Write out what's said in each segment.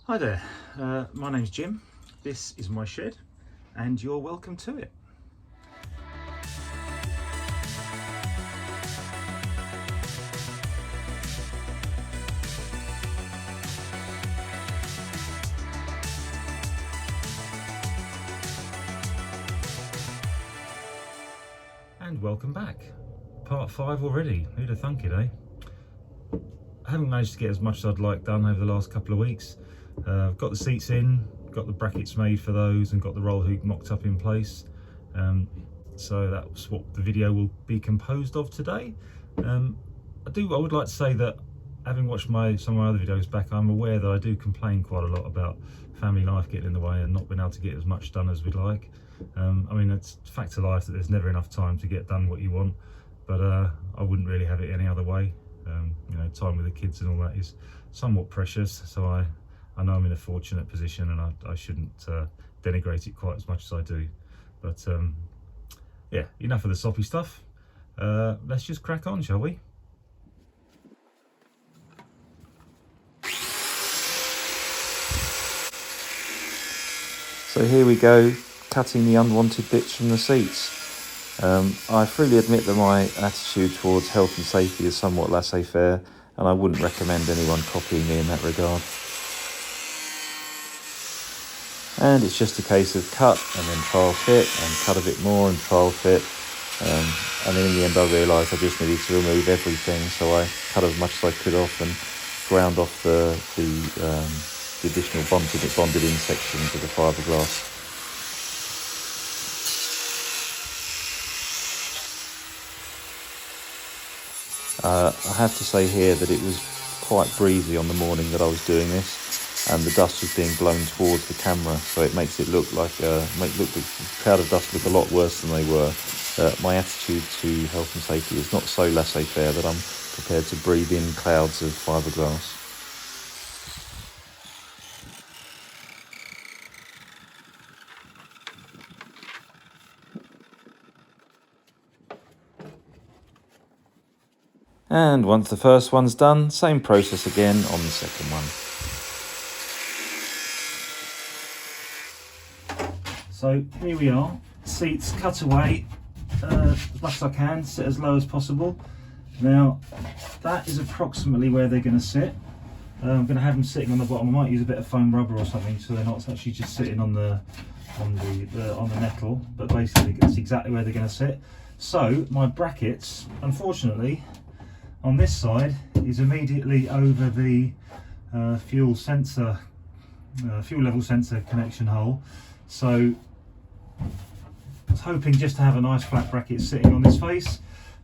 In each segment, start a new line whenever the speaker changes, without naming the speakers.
Hi there, my name's Jim, this is my shed and you're welcome to it. And welcome back. Part 5 already, who'd have thunk it, eh? I haven't managed to get as much as I'd like done over the last couple of weeks. I've got the seats in, got the brackets made for those and got the roll hoop mocked up in place. So that's what the video will be composed of today. I would like to say that having watched some of my other videos back, I'm aware that I do complain quite a lot about family life getting in the way and not being able to get as much done as we'd like. I mean, it's a fact of life that there's never enough time to get done what you want, but I wouldn't really have it any other way. You know, time with the kids and all that is somewhat precious, so I know I'm in a fortunate position and I shouldn't denigrate it quite as much as I do. But yeah, enough of the soppy stuff. Let's just crack on, shall we? So here we go, cutting the unwanted bits from the seats. I freely admit that my attitude towards health and safety is somewhat laissez-faire, and I wouldn't recommend anyone copying me in that regard. And it's just a case of cut and then trial fit and cut a bit more and trial fit. And then in the end I realised I just needed to remove everything, so I cut as much as I could off and ground off the additional bonded in sections of the fiberglass. I have to say here that it was quite breezy on the morning that I was doing this, and the dust was being blown towards the camera, so it makes it look like the cloud of dust look a lot worse than they were. My attitude to health and safety is not so laissez-faire that I'm prepared to breathe in clouds of fiberglass. And once the first one's done, same process again on the second one. So here we are, seats cut away as much as I can, sit as low as possible. Now that is approximately where they're going to sit. I'm going to have them sitting on the bottom. I might use a bit of foam rubber or something so they're not actually just sitting on the metal, but basically that's exactly where they're going to sit. So my brackets, unfortunately, on this side is immediately over the fuel level sensor connection hole. So I was hoping just to have a nice flat bracket sitting on this face,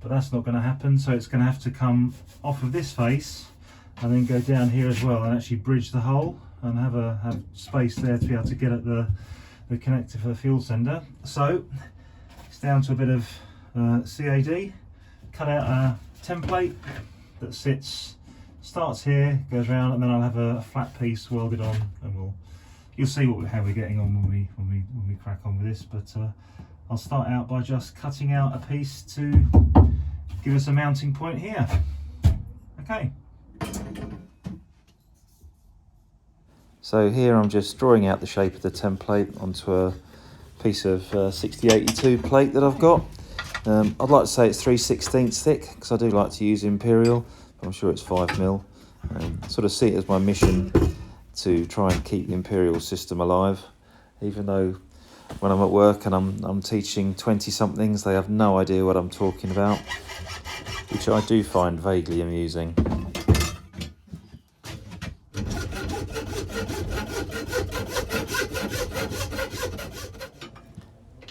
but that's not going to happen. So it's going to have to come off of this face and then go down here as well and actually bridge the hole and have space there to be able to get at the connector for the fuel sender. So it's down to a bit of CAD, cut out a template that starts here, goes around, and then I'll have a flat piece welded on, and you'll see how we're getting on when we crack on with this. But I'll start out by just cutting out a piece to give us a mounting point here. Okay. So here I'm just drawing out the shape of the template onto a piece of 6082 plate that I've got. I'd like to say it's 3/16 thick because I do like to use Imperial, but I'm sure it's 5mm. Sort of see it as my mission to try and keep the Imperial system alive, even though when I'm at work and I'm teaching 20-somethings, they have no idea what I'm talking about, which I do find vaguely amusing.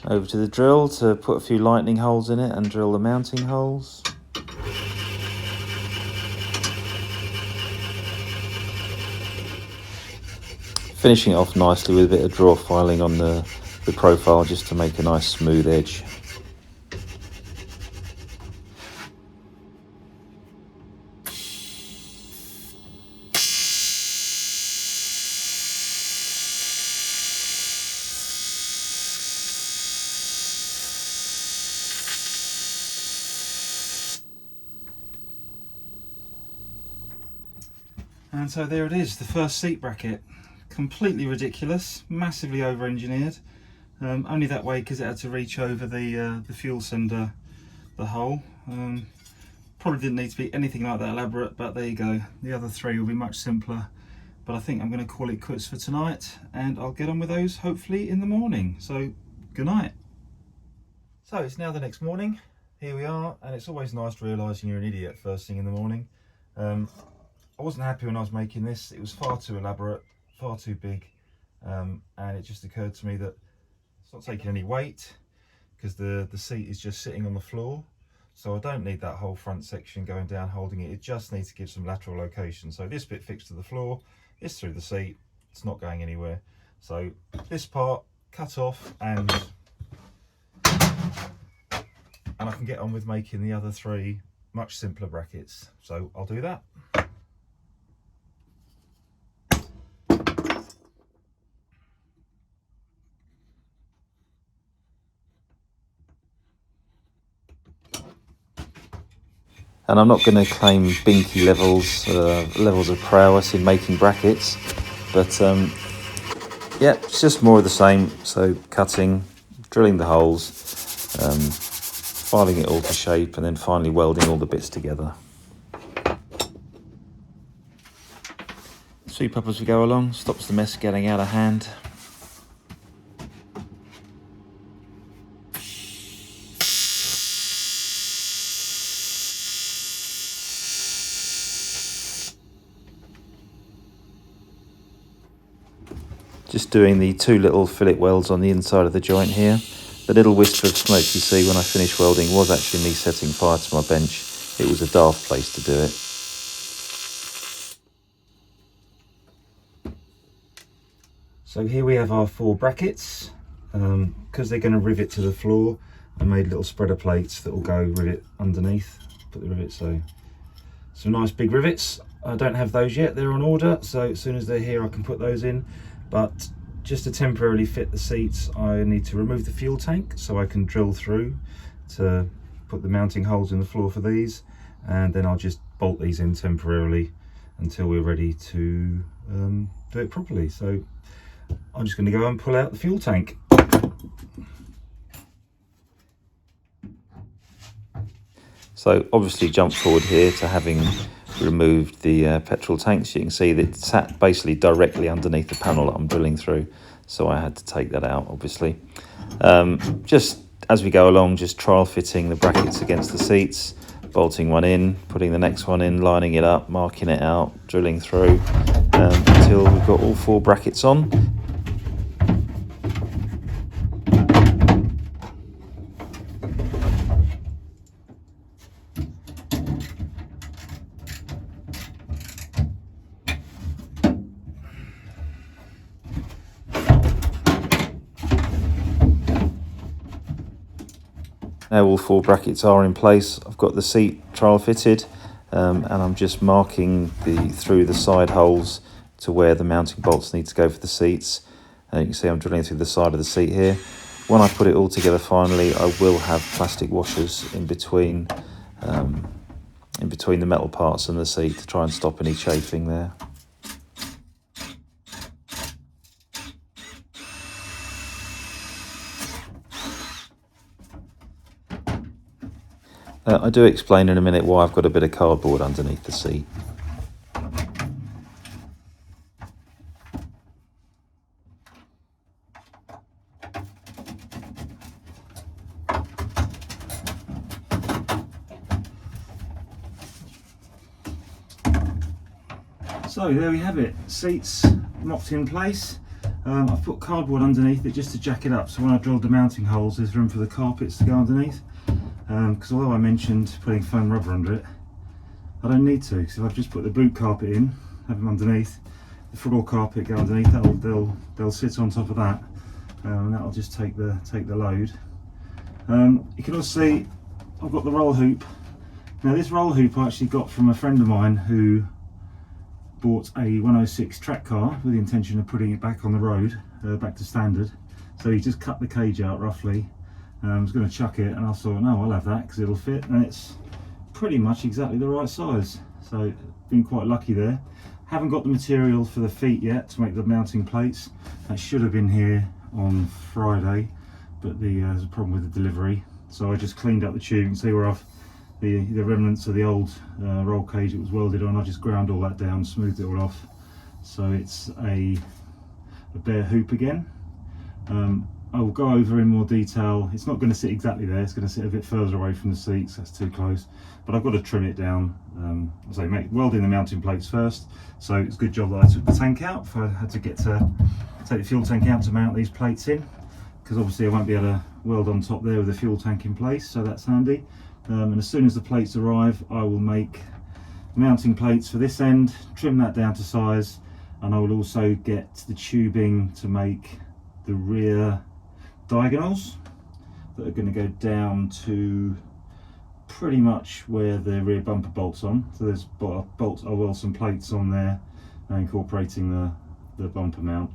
Over to the drill to put a few lightning holes in it and drill the mounting holes. Finishing it off nicely with a bit of draw filing on the profile just to make a nice smooth edge. And so there it is, the first seat bracket. completely ridiculous, massively over-engineered. Only that way because it had to reach over the fuel sender, the hole. Probably didn't need to be anything like that elaborate, but there you go. The other three will be much simpler. But I think I'm going to call it quits for tonight, and I'll get on with those hopefully in the morning. So good night. So it's now the next morning. Here we are, and it's always nice realising you're an idiot first thing in the morning. I wasn't happy when I was making this. It was far too elaborate, far too big, and it just occurred to me that it's not taking any weight because the seat is just sitting on the floor. So I don't need that whole front section going down holding it. It just needs to give some lateral location. So this bit fixed to the floor, it's through the seat, it's not going anywhere. So this part cut off, and I can get on with making the other three much simpler brackets. So I'll do that. And I'm not going to claim binky levels of prowess in making brackets, but yeah, it's just more of the same. So cutting, drilling the holes, filing it all to shape, and then finally welding all the bits together. Sweep up as we go along, stops the mess getting out of hand. Just doing the two little fillet welds on the inside of the joint here. The little wisp of smoke you see when I finished welding was actually me setting fire to my bench. It was a daft place to do it. So here we have our 4 brackets. Because they're going to rivet to the floor, I made little spreader plates that will go rivet underneath. Put the rivets, so some nice big rivets. I don't have those yet, they're on order, so as soon as they're here I can put those in. But just to temporarily fit the seats, I need to remove the fuel tank so I can drill through to put the mounting holes in the floor for these, and then I'll just bolt these in temporarily until we're ready to do it properly. So I'm just going to go and pull out the fuel tank. So obviously jump forward here to having removed the petrol tanks. You can see that it sat basically directly underneath the panel that I'm drilling through, so I had to take that out obviously. Just as we go along, just trial fitting the brackets against the seats, bolting one in, putting the next one in, lining it up, marking it out, drilling through until we've got all 4 brackets on. Now all 4 brackets are in place. I've got the seat trial fitted, and I'm just marking through the side holes to where the mounting bolts need to go for the seats. And you can see I'm drilling through the side of the seat here. When I put it all together finally, I will have plastic washers in between the metal parts and the seat to try and stop any chafing there. I do explain in a minute why I've got a bit of cardboard underneath the seat. So there we have it, seats mocked in place. I've put cardboard underneath it just to jack it up, so when I drilled the mounting holes there's room for the carpets to go underneath. Because although I mentioned putting foam rubber under it, I don't need to, because if I've just put the boot carpet in, have them underneath, the floor carpet go underneath, they'll sit on top of that, and that'll just take the load. You can also see I've got the roll hoop. Now this roll hoop I actually got from a friend of mine who bought a 106 track car with the intention of putting it back on the road, back to standard. So he just cut the cage out roughly. I was going to chuck it, and I thought, no, I'll have that because it'll fit, and it's pretty much exactly the right size. So been quite lucky there. Haven't got the material for the feet yet to make the mounting plates. That should have been here on Friday, but there's a problem with the delivery. So I just cleaned up the tube. You can see where I've the remnants of the old roll cage it was welded on. I just ground all that down, smoothed it all off. So it's a bare hoop again. I will go over in more detail. It's not going to sit exactly there, it's going to sit a bit further away from the seats, that's too close. But I've got to trim it down. As I say, welding the mounting plates first. So it's a good job that I took the tank out if I had to take the fuel tank out to mount these plates in, because obviously I won't be able to weld on top there with the fuel tank in place, so that's handy. And as soon as the plates arrive, I will make mounting plates for this end, trim that down to size, and I will also get the tubing to make the rear diagonals that are going to go down to pretty much where the rear bumper bolts on. So there's bolts, I weld some plates on there, incorporating the bumper mount.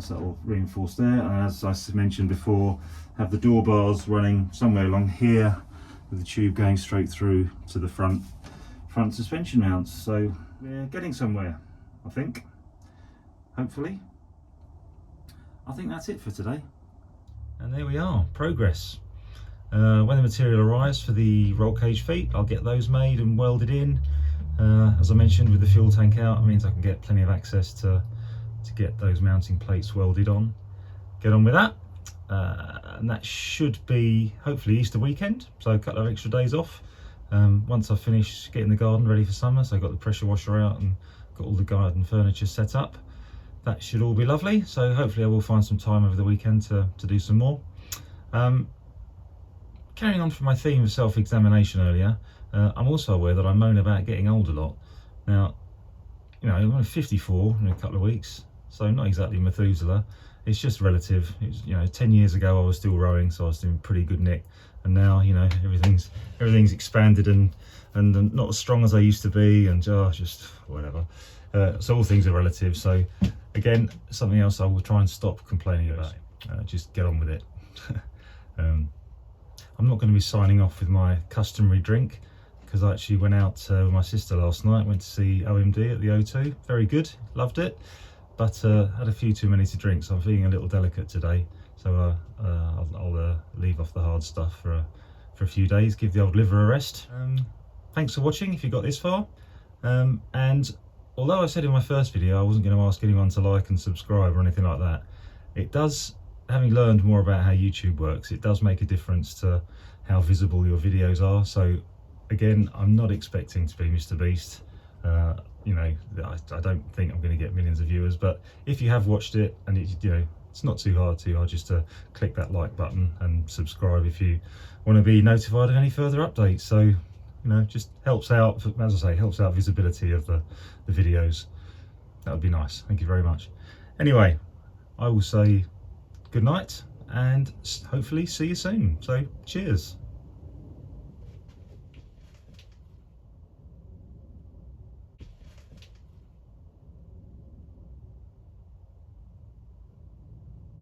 So that will reinforce there, and as I mentioned before, have the door bars running somewhere along here with the tube going straight through to the front suspension mounts. So we're getting somewhere, I think, hopefully. I think that's it for today. And there we are, progress. When the material arrives for the roll cage feet, I'll get those made and welded in. As I mentioned, with the fuel tank out, it means I can get plenty of access to get those mounting plates welded on. Get on with that. And that should be hopefully Easter weekend, so a couple of extra days off. Once I finish getting the garden ready for summer, so I've got the pressure washer out and got all the garden furniture set up. That should all be lovely, so hopefully I will find some time over the weekend to do some more. Carrying on from my theme of self-examination earlier, I'm also aware that I moan about getting old a lot. Now, you know, I'm 54 in a couple of weeks, so not exactly Methuselah. It's just relative. It's, you know, 10 years ago I was still rowing, so I was doing pretty good nick, and now, you know, everything's expanded and not as strong as I used to be, and just whatever. So all things are relative. So again, something else I will try and stop complaining about. Just get on with it. I'm not going to be signing off with my customary drink, because I actually went out with my sister last night, went to see OMD at the O2. Very good, loved it, but had a few too many to drink, so I'm feeling a little delicate today. So I'll leave off the hard stuff for a few days, give the old liver a rest. Thanks for watching if you got this far. And although I said in my first video I wasn't going to ask anyone to like and subscribe or anything like that, it does, having learned more about how YouTube works, it does make a difference to how visible your videos are. So again, I'm not expecting to be Mr. Beast. You know, I don't think I'm going to get millions of viewers, but if you have watched it, and it's not too hard just to click that like button and subscribe if you want to be notified of any further updates. So, you know, just helps out, as I say, helps out visibility of the videos. That would be nice. Thank you very much. Anyway, I will say good night and hopefully see you soon. So cheers.